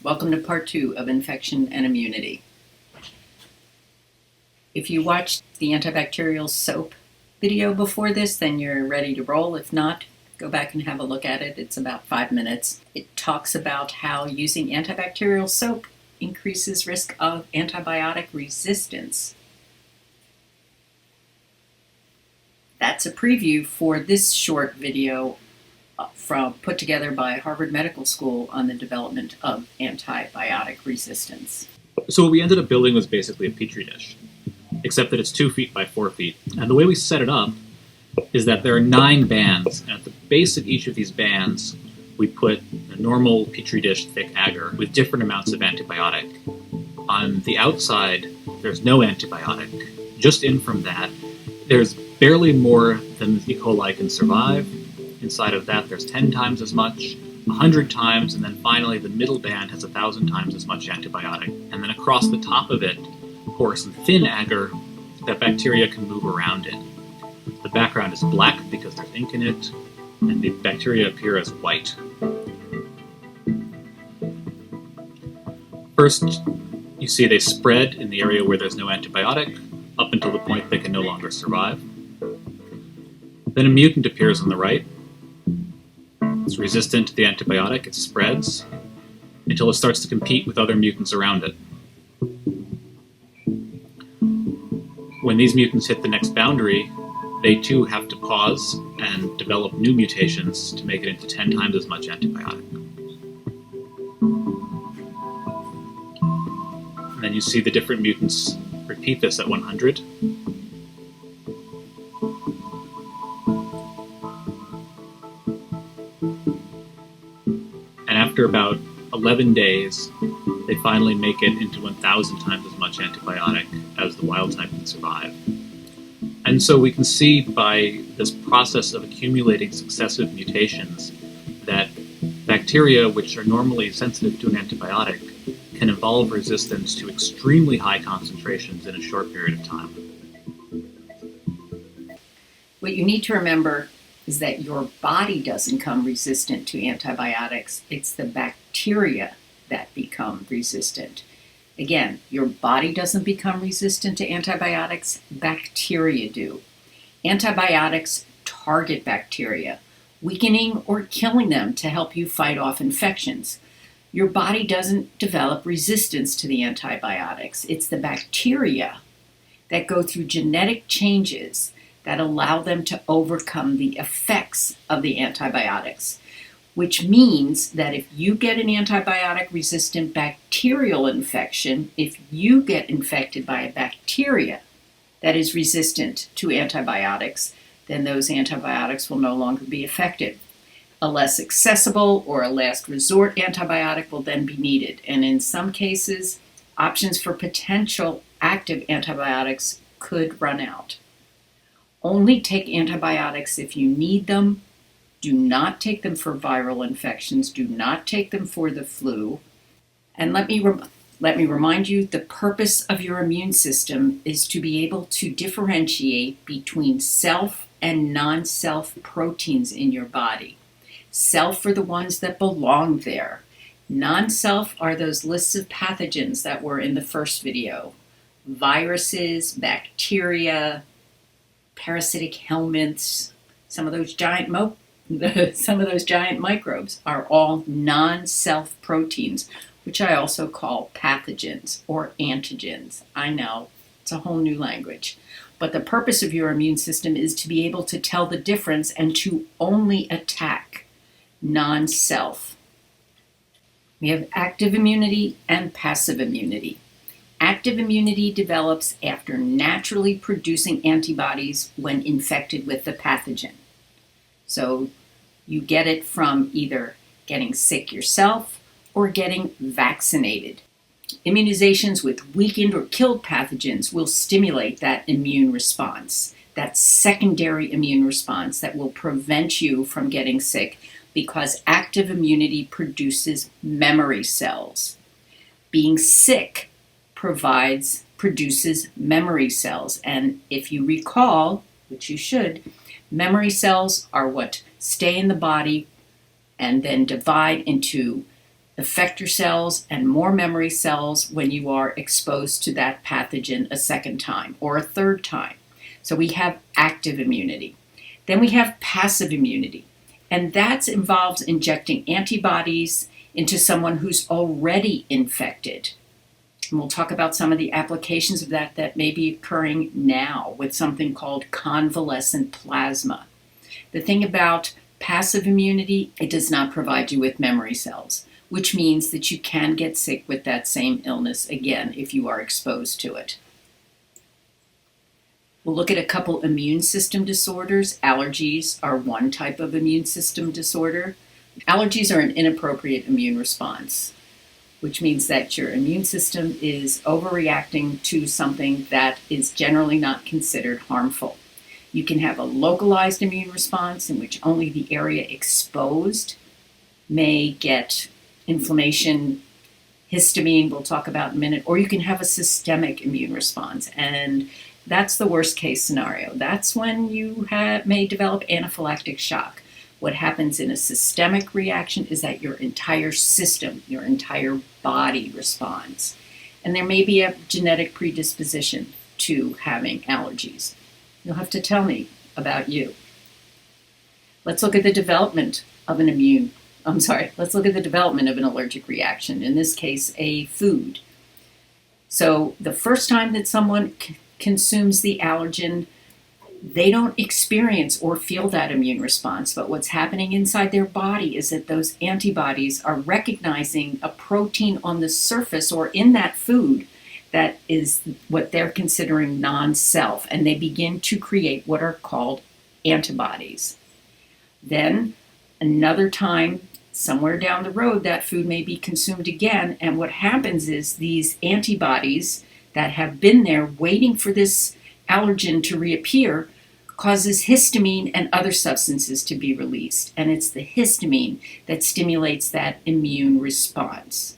Welcome to part 2 of infection and immunity. If you watched the antibacterial soap video before this, then you're ready to roll. If not, go back and have a look at it. It's about 5 minutes. It talks about how using antibacterial soap increases risk of antibiotic resistance. That's a preview for this short video put together by Harvard Medical School on the development of antibiotic resistance. So what we ended up building was basically a petri dish, except that it's 2 feet by 4 feet. And the way we set it up is that there are 9 bands, and at the base of each of these bands, we put a normal petri dish thick agar with different amounts of antibiotic. On the outside, there's no antibiotic. Just in from that, there's barely more than E. coli can survive. Inside of that, there's 10 times as much, 100 times, and then finally the middle band has 1,000 times as much antibiotic. And then across the top of it, porous and thin agar that bacteria can move around in. The background is black because there's ink in it, and the bacteria appear as white. First, you see they spread in the area where there's no antibiotic, up until the point they can no longer survive. Then a mutant appears on the right. It's resistant to the antibiotic, it spreads, until it starts to compete with other mutants around it. When these mutants hit the next boundary, they too have to pause and develop new mutations to make it into 10 times as much antibiotic. And then you see the different mutants repeat this at 100. And after about 11 days, they finally make it into 1,000 times as much antibiotic as the wild type can survive. And so we can see by this process of accumulating successive mutations that bacteria, which are normally sensitive to an antibiotic, can evolve resistance to extremely high concentrations in a short period of time. What you need to remember is that your body doesn't become resistant to antibiotics. It's the bacteria that become resistant. Again, your body doesn't become resistant to antibiotics, bacteria do. Antibiotics target bacteria, weakening or killing them to help you fight off infections. Your body doesn't develop resistance to the antibiotics. It's the bacteria that go through genetic changes that allow them to overcome the effects of the antibiotics, which means that if you get an antibiotic-resistant bacterial infection, if you get infected by a bacteria that is resistant to antibiotics, then those antibiotics will no longer be effective. A less accessible or a last resort antibiotic will then be needed, and in some cases, options for potential active antibiotics could run out. Only take antibiotics if you need them. Do not take them for viral infections. Do not take them for the flu. And let me remind you, the purpose of your immune system is to be able to differentiate between self and non-self proteins in your body. Self are the ones that belong there. Non-self are those lists of pathogens that were in the first video. Viruses, bacteria, parasitic helminths, some of those giant microbes are all non-self proteins, which I also call pathogens or antigens. I know, it's a whole new language. But the purpose of your immune system is to be able to tell the difference and to only attack non-self. We have active immunity and passive immunity. Active immunity develops after naturally producing antibodies when infected with the pathogen. So you get it from either getting sick yourself or getting vaccinated. Immunizations with weakened or killed pathogens will stimulate that immune response, that secondary immune response that will prevent you from getting sick because active immunity produces memory cells. Being sick produces memory cells. And if you recall, which you should, memory cells are what stay in the body and then divide into effector cells and more memory cells when you are exposed to that pathogen a second time or a third time. So we have active immunity. Then we have passive immunity, and that involves injecting antibodies into someone who's already infected. And we'll talk about some of the applications of that may be occurring now with something called convalescent plasma. The thing about passive immunity, it does not provide you with memory cells, which means that you can get sick with that same illness again if you are exposed to it. We'll look at a couple immune system disorders. Allergies are one type of immune system disorder. Allergies are an inappropriate immune response, which means that your immune system is overreacting to something that is generally not considered harmful. You can have a localized immune response in which only the area exposed may get inflammation, histamine, we'll talk about in a minute, or you can have a systemic immune response, and that's the worst case scenario. That's when you may develop anaphylactic shock. What happens in a systemic reaction is that your entire system, your entire body responds. And there may be a genetic predisposition to having allergies. You'll have to tell me about you. Let's look at the development of an allergic reaction, in this case, a food. So the first time that someone consumes the allergen, they don't experience or feel that immune response, but what's happening inside their body is that those antibodies are recognizing a protein on the surface or in that food that is what they're considering non-self, and they begin to create what are called antibodies. Then another time, somewhere down the road, that food may be consumed again, and what happens is these antibodies that have been there waiting for this allergen to reappear causes histamine and other substances to be released, and it's the histamine that stimulates that immune response.